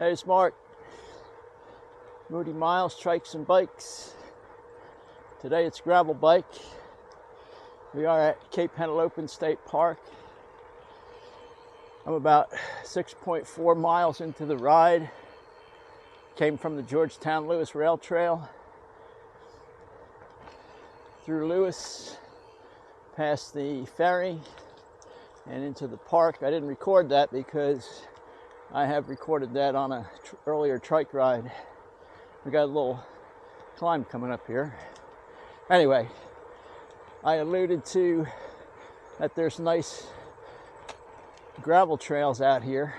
Hey, it's Mark. Moody Miles, Trikes and Bikes. Today it's gravel bike. We are at Cape Henolopen State Park. I'm about 6.4 miles into the ride. Came from the Georgetown Lewes rail trail through Lewes, past the ferry, and into the park. I didn't record that because I have recorded that on a earlier trike ride. We got a little climb coming up here. Anyway, I alluded to that there's nice gravel trails out here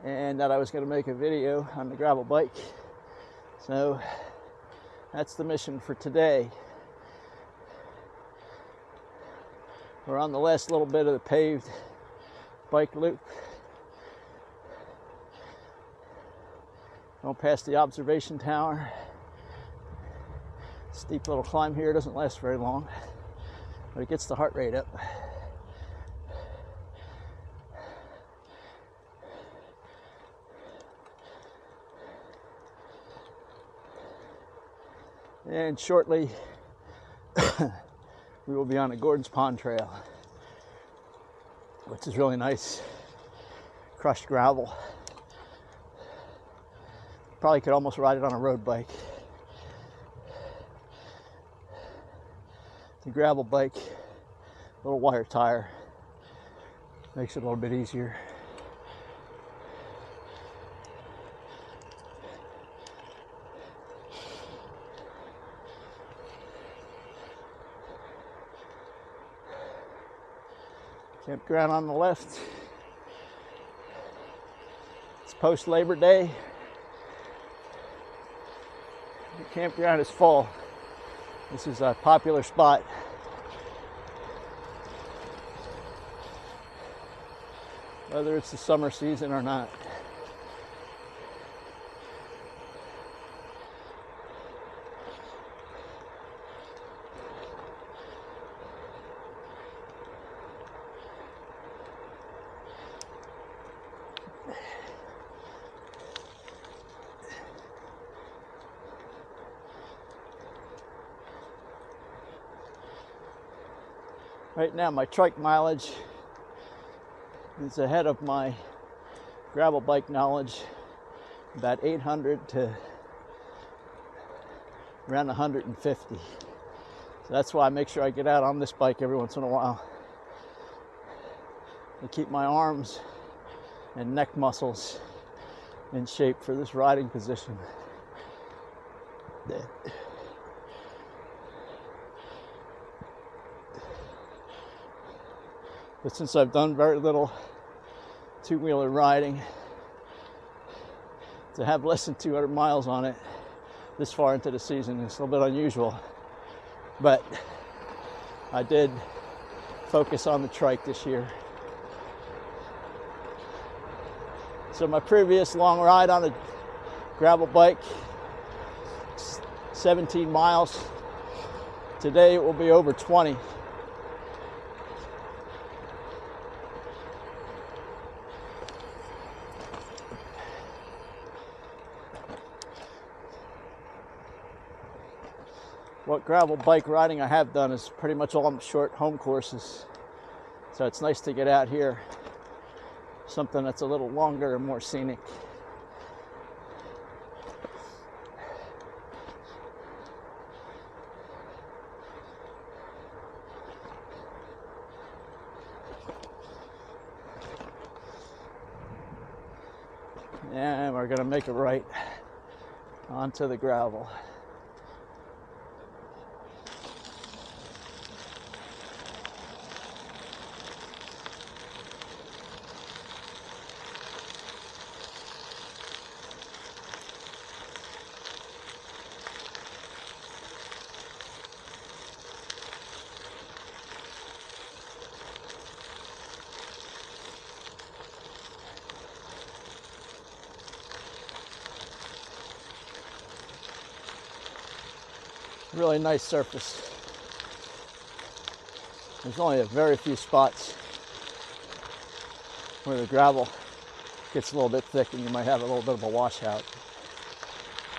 and that I was going to make a video on the gravel bike. So that's the mission for today. We're on the last little bit of the paved bike loop. Going past the observation tower. Steep little climb here, doesn't last very long, but it gets the heart rate up. And shortly we will be on the Gordon's Pond Trail, which is really nice. Crushed gravel. Probably could almost ride it on a road bike. The gravel bike, little wire tire, makes it a little bit easier. Campground on the left. It's post Labor Day. The campground is full. This is a popular spot. Whether it's the summer season or not. Right now my trike mileage is ahead of my gravel bike knowledge, about 800 to around 150. So that's why I make sure I get out on this bike every once in a while to keep my arms and neck muscles in shape for this riding position. But since I've done very little two-wheeler riding, to have less than 200 miles on it this far into the season is a little bit unusual. But I did focus on the trike this year. So my previous long ride on a gravel bike, 17 miles. Today it will be over 20. What gravel bike riding I have done is pretty much all short home courses. So it's nice to get out here, something that's a little longer and more scenic. And we're gonna make a right onto the gravel. Really nice surface. There's only a very few spots where the gravel gets a little bit thick and you might have a little bit of a washout.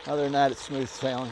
Other than that, it's smooth sailing.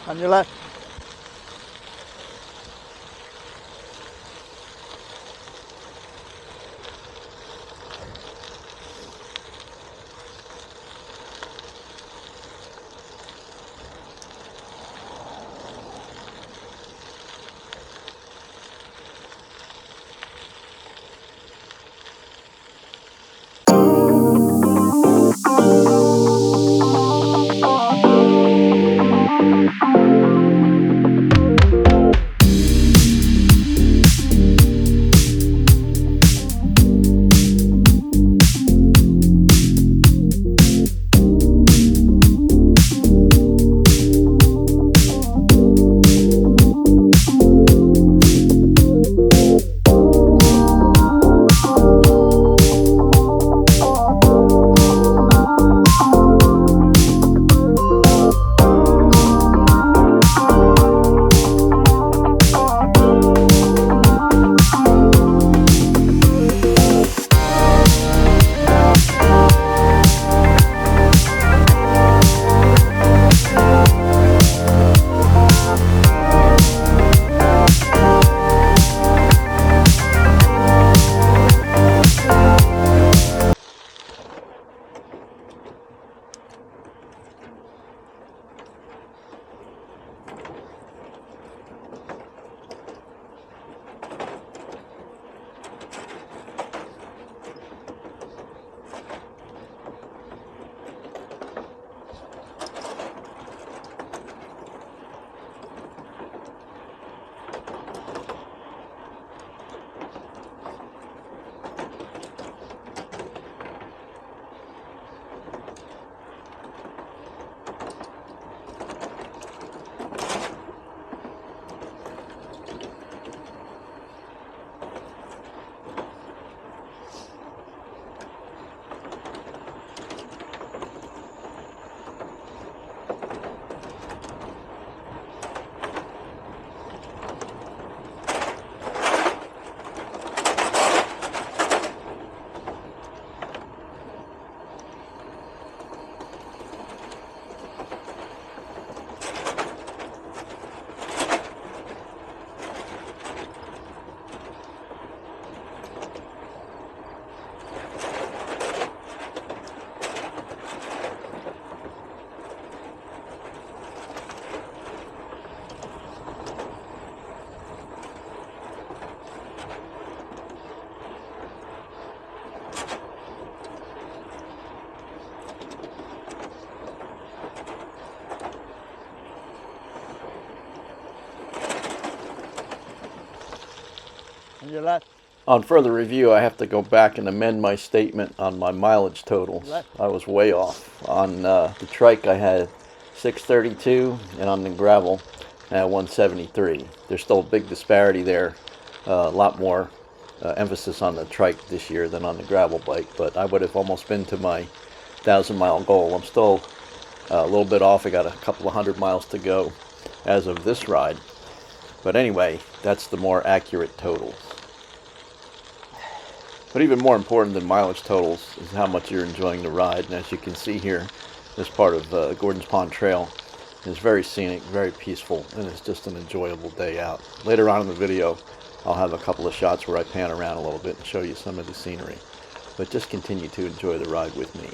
On your left. On your left. On further review, I have to go back and amend my statement on my mileage totals. Left. I was way off. On the trike, I had 632, and on the gravel, I had 173. There's still a big disparity there. A lot more emphasis on the trike this year than on the gravel bike, but I would have almost been to my 1,000-mile goal. I'm still a little bit off. I got a couple of 100 miles to go as of this ride. But anyway, that's the more accurate totals. But even more important than mileage totals is how much you're enjoying the ride. And as you can see here, this part of Gordon's Pond Trail is very scenic, very peaceful, and it's just an enjoyable day out. Later on in the video, I'll have a couple of shots where I pan around a little bit and show you some of the scenery. But just continue to enjoy the ride with me.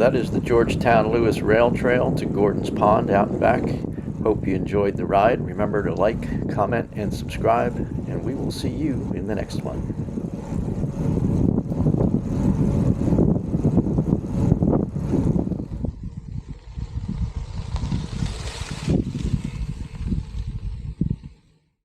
that is the Georgetown Lewes Rail Trail to Gordon's Pond out and back. Hope you enjoyed the ride. Remember to like, comment, and subscribe, and we will see you in the next one.